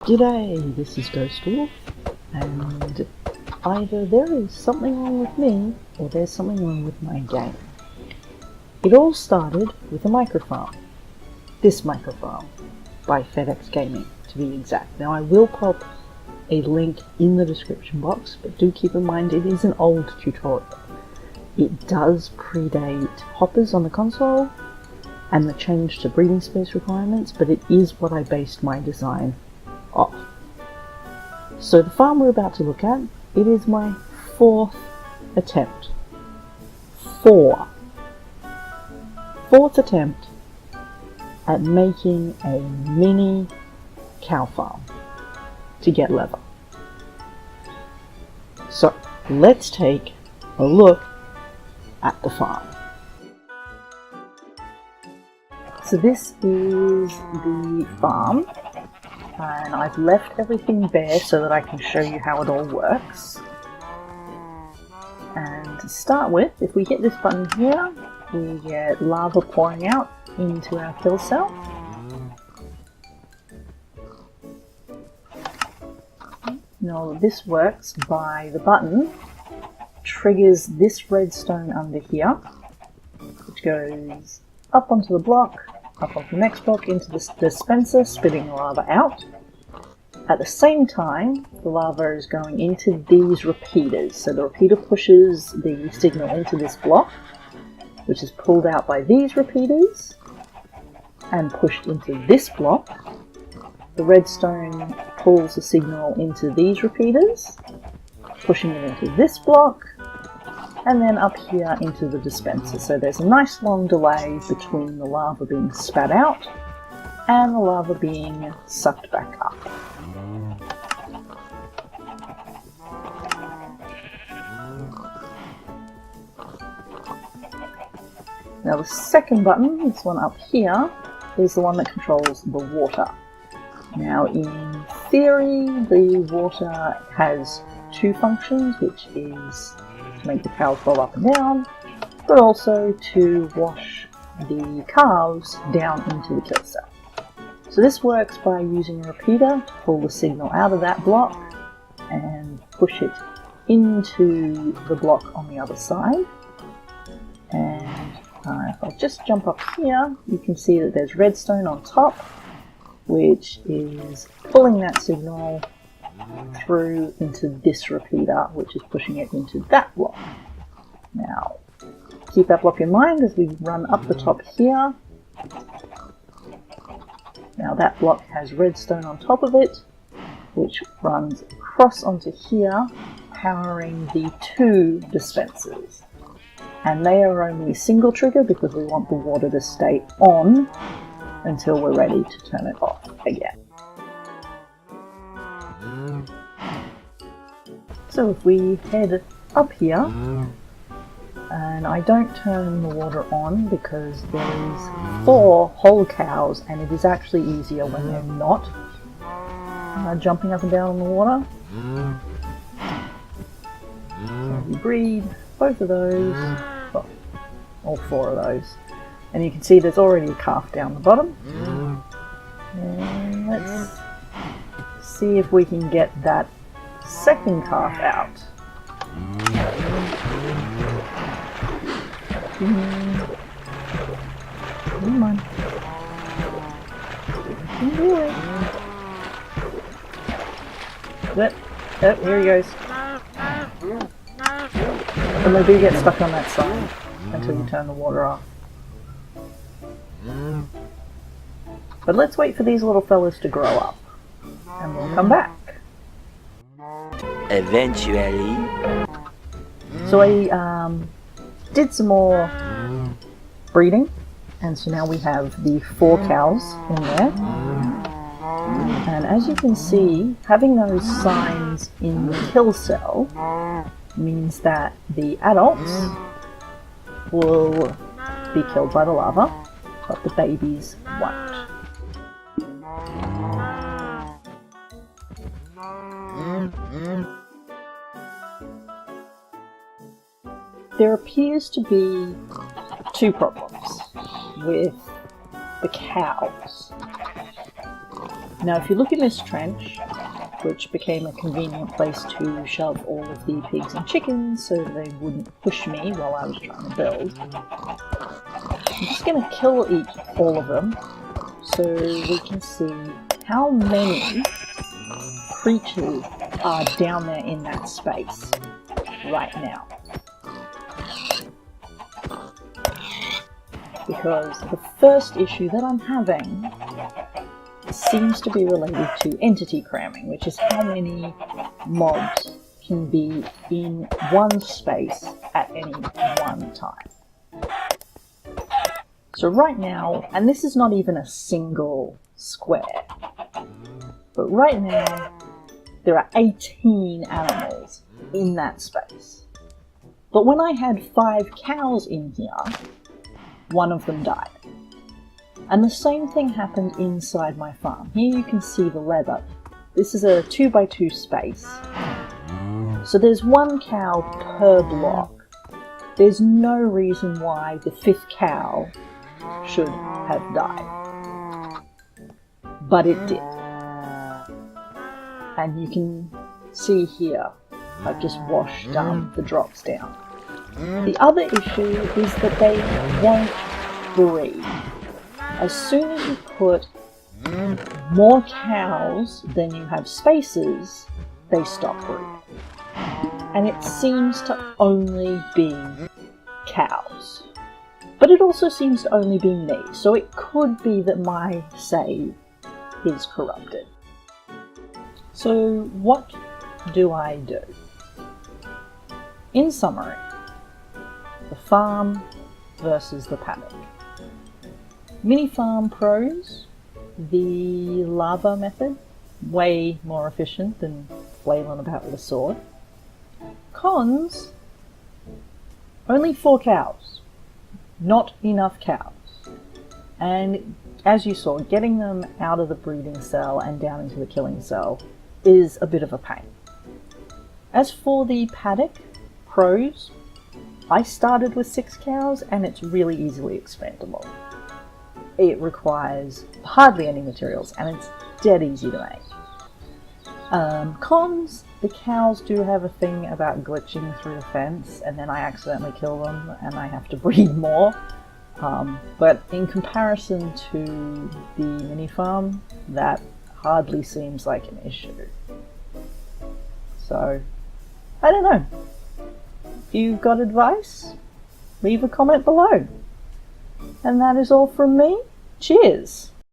G'day, this is Ghost Wolf, and either there is something wrong with me, or there's something wrong with my game. It all started with a microfarm. This microfarm, by FedEx Gaming, to be exact. Now I will pop a link in the description box, but do keep in mind it is an old tutorial. It does predate hoppers on the console, and the change to breathing space requirements, but it is what I based my design off. So the farm we're about to look at, it is my fourth attempt. Fourth attempt at making a mini cow farm to get leather. So let's take a look at the farm. So this is the farm, and I've left everything bare so that I can show you how it all works. And to start with, if we hit this button here, we get lava pouring out into our kill cell. Now this works by the button triggers this redstone under here, which goes up onto the block, up onto the next block, into the dispenser, spitting the lava out. At the same time, the lava is going into these repeaters. So the repeater pushes the signal into this block, which is pulled out by these repeaters and pushed into this block. The redstone pulls the signal into these repeaters, pushing it into this block, and then up here into the dispenser. So there's a nice long delay between the lava being spat out and the lava being sucked back up. Now the second button, this one up here, is the one that controls the water. Now in theory, the water has two functions, which is to make the cows roll up and down, but also to wash the calves down into the kill cell. So this works by using a repeater to pull the signal out of that block and push it into the block on the other side. And if I just jump up here, you can see that there's redstone on top, which is pulling that signal through into this repeater, which is pushing it into that block. Now, keep that block in mind as we run up the top here. Now that block has redstone on top of it, which runs across onto here, powering the two dispensers. And they are only single trigger because we want the water to stay on until we're ready to turn it off again. So if we head up here, and I don't turn the water on because there's 4 whole cows and it is actually easier when they're not jumping up and down in the water. So we breed both of those, well, all 4 of those. And you can see there's already a calf down the bottom. And let's see if we can get that second calf out. Come on. You can do it. Oh, here he goes. And they do get stuck on that side until you turn the water off. But let's wait for these little fellas to grow up, and we'll come back. Eventually. So I did some more breeding, and so now we have the 4 cows in there. And as you can see, having those signs in the kill cell means that the adults will be killed by the lava, but the babies won't. There appears to be 2 problems with the cows. Now if you look in this trench, which became a convenient place to shove all of the pigs and chickens so they wouldn't push me while I was trying to build, I'm just going to kill all of them so we can see how many creatures are down there in that space right now. Because the first issue that I'm having seems to be related to entity cramming, which is how many mobs can be in one space at any one time. So right now, and this is not even a single square, but right now there are 18 animals in that space. But when I had 5 cows in here, one of them died. And the same thing happened inside my farm. Here you can see the leather. This is a 2x2 space. So there's 1 cow per block. There's no reason why the 5th cow should have died. But it did. And you can see here, I've just washed the drops down. The other issue is that they won't breed. As soon as you put more cows than you have spaces, they stop breeding. And it seems to only be cows. But it also seems to only be me, so it could be that my save is corrupted. So what do I do? In summary, the farm versus the paddock. Mini farm pros, the lava method, way more efficient than flailing about with a sword. Cons, only 4 cows, not enough cows. And as you saw, getting them out of the breeding cell and down into the killing cell is a bit of a pain. As for the paddock pros, I started with 6 cows and it's really easily expandable. It requires hardly any materials and it's dead easy to make. Cons, the cows do have a thing about glitching through the fence and then I accidentally kill them and I have to breed more. But in comparison to the mini farm, that hardly seems like an issue. So, I don't know. If you've got advice, leave a comment below. And that is all from me. Cheers!